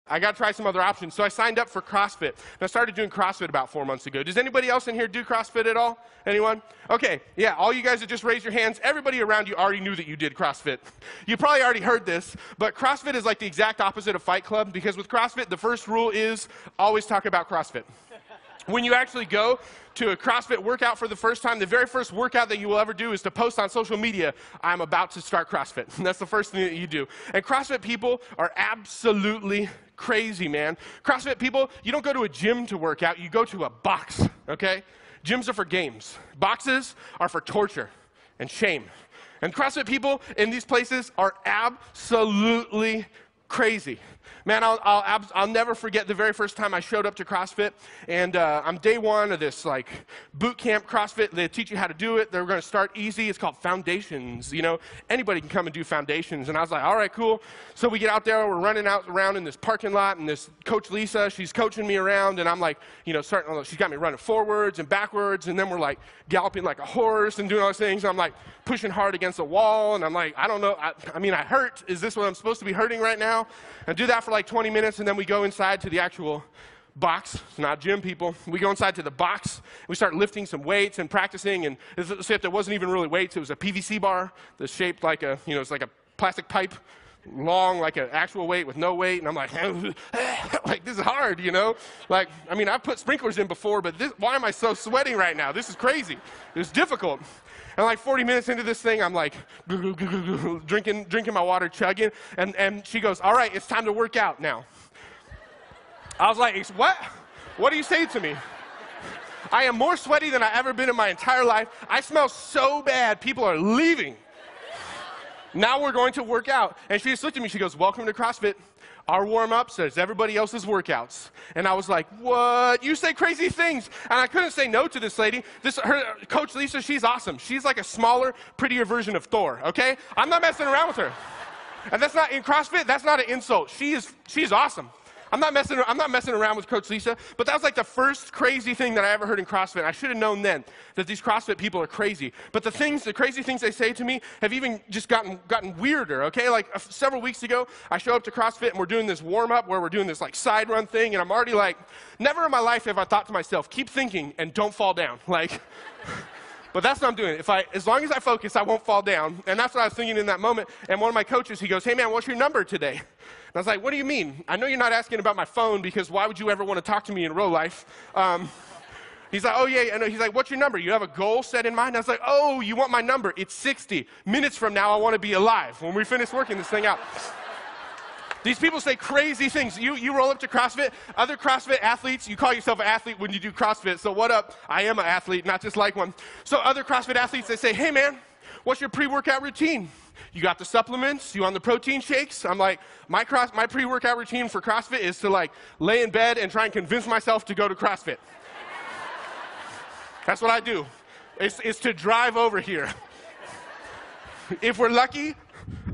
I got to try some other options. So I signed up for CrossFit. And I started doing CrossFit about 4 months ago. Does anybody else in here do CrossFit at all? Anyone? Okay, yeah, all you guys that just raised your hands, everybody around you already knew that you did CrossFit. You probably already heard this, but CrossFit is like the exact opposite of Fight Club, because with CrossFit, the first rule is always talk about CrossFit. When you actually go to a CrossFit workout for the first time, the very first workout that you will ever do is to post on social media, I'm about to start CrossFit. And that's the first thing that you do. And CrossFit people are absolutely crazy, man. CrossFit people, you don't go to a gym to work out, you go to a box, okay? Gyms are for games. Boxes are for torture and shame. And CrossFit people in these places are absolutely crazy. Man, I'll never forget the very first time I showed up to CrossFit, and I'm day one of this like boot camp CrossFit. They teach you how to do it. They're going to start easy. It's called Foundations. You know, anybody can come and do Foundations. And I was like, all right, cool. So we get out there. We're running out around in this parking lot, and this Coach Lisa, she's coaching me around, and I'm like, you know, she's got me running forwards and backwards, and then we're like galloping like a horse and doing all those things. And I'm like pushing hard against the wall, and I'm like, I don't know. I mean, I hurt. Is this what I'm supposed to be hurting right now? And do that for like 20 minutes, and then we go inside to the actual box. It's not gym, people. We go inside to the box. We start lifting some weights and practicing, and except it wasn't even really weights. It was a PVC bar that's shaped like a, you know, it's like a plastic pipe, long like an actual weight with no weight. And I'm like, like, this is hard, you know? Like, I mean, I've put sprinklers in before, but why am I so sweating right now? This is crazy. It's difficult. And like 40 minutes into this thing, I'm like drinking my water, chugging, and she goes, all right, it's time to work out now. I was like, what? What do you say to me? I am more sweaty than I've ever been in my entire life. I smell so bad, people are leaving. Now we're going to work out. And she just looked at me, she goes, welcome to CrossFit. Our warm-ups is everybody else's workouts. And I was like, what? You say crazy things. And I couldn't say no to this lady. Her Coach Lisa, she's awesome. She's like a smaller, prettier version of Thor, okay? I'm not messing around with her. And that's not, in CrossFit, that's not an insult. She's awesome. I'm not messing around with Coach Lisa, but that was like the first crazy thing that I ever heard in CrossFit. I should have known then that these CrossFit people are crazy. But the crazy things they say to me have even just gotten weirder, okay? Like several weeks ago, I show up to CrossFit and we're doing this warm-up where we're doing this like side run thing, and I'm already like, never in my life have I thought to myself, keep thinking and don't fall down. Like, but that's what I'm doing. As long as I focus, I won't fall down. And that's what I was thinking in that moment. And one of my coaches, he goes, hey man, what's your number today? And I was like, what do you mean? I know you're not asking about my phone, because why would you ever want to talk to me in real life? He's like, oh yeah, I know. He's like, what's your number? You have a goal set in mind? I was like, oh, you want my number? It's 60 minutes from now. I want to be alive when we finish working this thing out. These people say crazy things. You roll up to CrossFit, other CrossFit athletes, you call yourself an athlete when you do CrossFit, so what up? I am an athlete, not just like one. So other CrossFit athletes, they say, hey man, what's your pre-workout routine? You got the supplements? You on the protein shakes? I'm like, my pre-workout routine for CrossFit is to like lay in bed and try and convince myself to go to CrossFit. That's what I do. It's to drive over here. If we're lucky,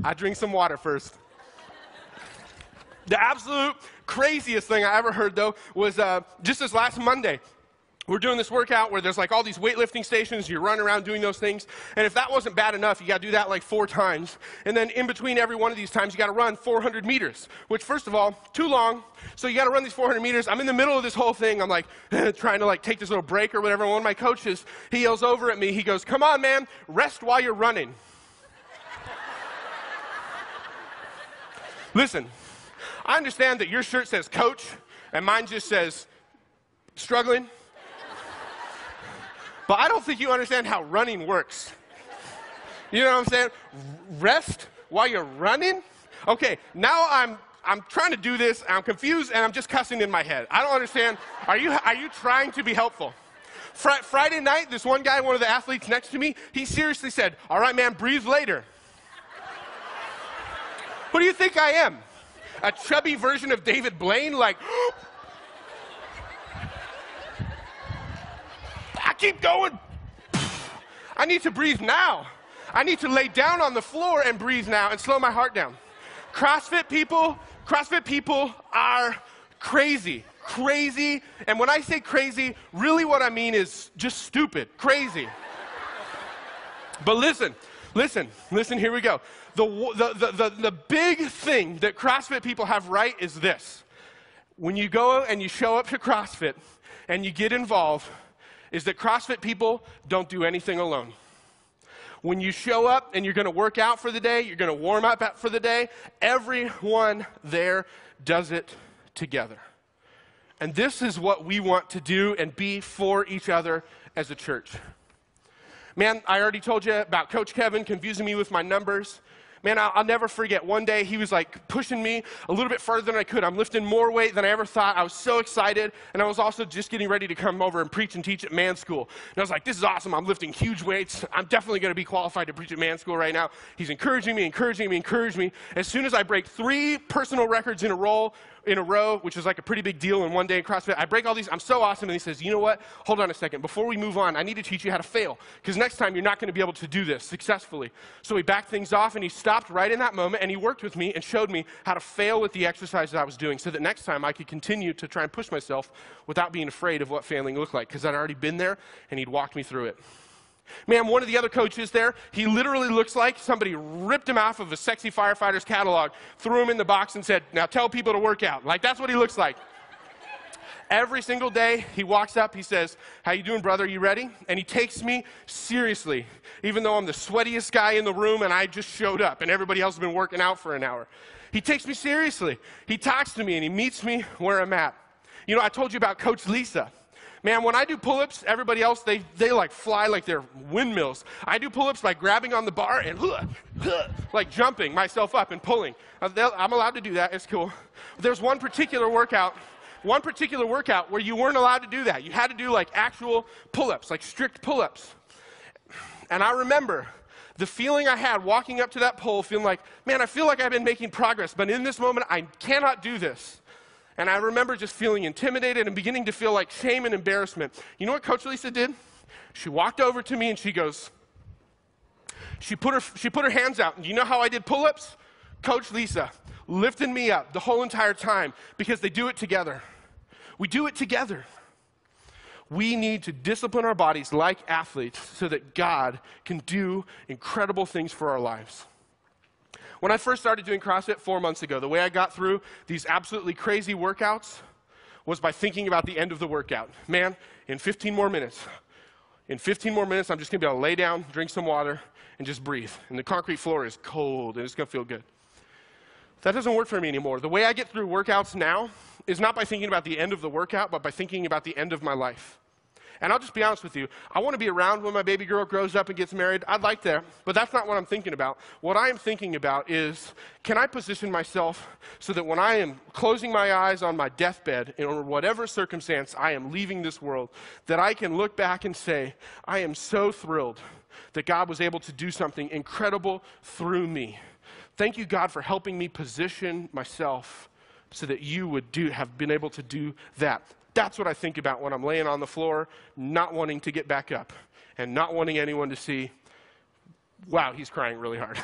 I drink some water first. The absolute craziest thing I ever heard, though, was just this last Monday. We're doing this workout where there's like all these weightlifting stations. You're running around doing those things. And if that wasn't bad enough, you got to do that like 4 times. And then in between every one of these times, you got to run 400 meters, which first of all, too long. So you got to run these 400 meters. I'm in the middle of this whole thing. I'm like trying to like take this little break or whatever. One of my coaches, he yells over at me. He goes, come on, man, rest while you're running. Listen, I understand that your shirt says coach and mine just says struggling. But I don't think you understand how running works. You know what I'm saying? Rest while you're running? Okay, now I'm trying to do this, I'm confused, and I'm just cussing in my head. I don't understand. Are you trying to be helpful? Friday night, this one guy, one of the athletes next to me, he seriously said, all right, man, breathe later. Who do you think I am? A chubby version of David Blaine? Like, I keep going. I need to breathe now. I need to lay down on the floor and breathe now and slow my heart down. CrossFit people are crazy. Crazy. And when I say crazy, really what I mean is just stupid. Crazy. But listen, here we go. The big thing that CrossFit people have right is this. when you go and you show up to CrossFit and you get involved is that CrossFit people don't do anything alone. When you show up and you're going to work out for the day, you're going to warm up for the day, everyone there does it together. And this is what we want to do and be for each other as a church. Man, I already told you about Coach Kevin confusing me with my numbers. Man, I'll never forget. One day he was like pushing me a little bit further than I could. I'm lifting more weight than I ever thought. I was so excited. And I was also just getting ready to come over and preach and teach at Man School. And I was like, this is awesome. I'm lifting huge weights. I'm definitely going to be qualified to preach at Man School right now. He's encouraging me. As soon as I break 3 personal records in a row, which is like a pretty big deal in one day in CrossFit, I break all these. I'm so awesome. And he says, you know what? Hold on a second. Before we move on, I need to teach you how to fail. Because next time you're not going to be able to do this successfully. So he backed things off and he stopped right in that moment and he worked with me and showed me how to fail with the exercises I was doing so that next time I could continue to try and push myself without being afraid of what failing looked like because I'd already been there and he'd walked me through it. Man, one of the other coaches there, he literally looks like somebody ripped him off of a Sexy Firefighters catalog, threw him in the box and said, now tell people to work out. Like, that's what he looks like. Every single day, he walks up, he says, how you doing, brother? You ready? And he takes me seriously, even though I'm the sweatiest guy in the room and I just showed up and everybody else has been working out for an hour. He takes me seriously. He talks to me and he meets me where I'm at. You know, I told you about Coach Lisa. Man, when I do pull-ups, everybody else, they like fly like they're windmills. I do pull-ups by grabbing on the bar and like jumping myself up and pulling. I'm allowed to do that. It's cool. There's one particular workout where you weren't allowed to do that. You had to do like actual pull-ups, like strict pull-ups. And I remember the feeling I had walking up to that pole, feeling like, man, I feel like I've been making progress, but in this moment, I cannot do this. And I remember just feeling intimidated and beginning to feel like shame and embarrassment. You know what Coach Lisa did? She walked over to me and she goes, she put her hands out. And you know how I did pull-ups? Coach Lisa lifted me up the whole entire time because they do it together. We do it together. We need to discipline our bodies like athletes so that God can do incredible things for our lives. When I first started doing CrossFit 4 months ago, the way I got through these absolutely crazy workouts was by thinking about the end of the workout. Man, in 15 more minutes, I'm just going to be able to lay down, drink some water, and just breathe. And the concrete floor is cold, and it's going to feel good. That doesn't work for me anymore. The way I get through workouts now is not by thinking about the end of the workout, but by thinking about the end of my life. And I'll just be honest with you. I want to be around when my baby girl grows up and gets married. I'd like that, but that's not what I'm thinking about. What I am thinking about is, can I position myself so that when I am closing my eyes on my deathbed, in whatever circumstance I am leaving this world, that I can look back and say, I am so thrilled that God was able to do something incredible through me. Thank you, God, for helping me position myself so that you would have been able to do that. That's what I think about when I'm laying on the floor, not wanting to get back up and not wanting anyone to see, wow, he's crying really hard.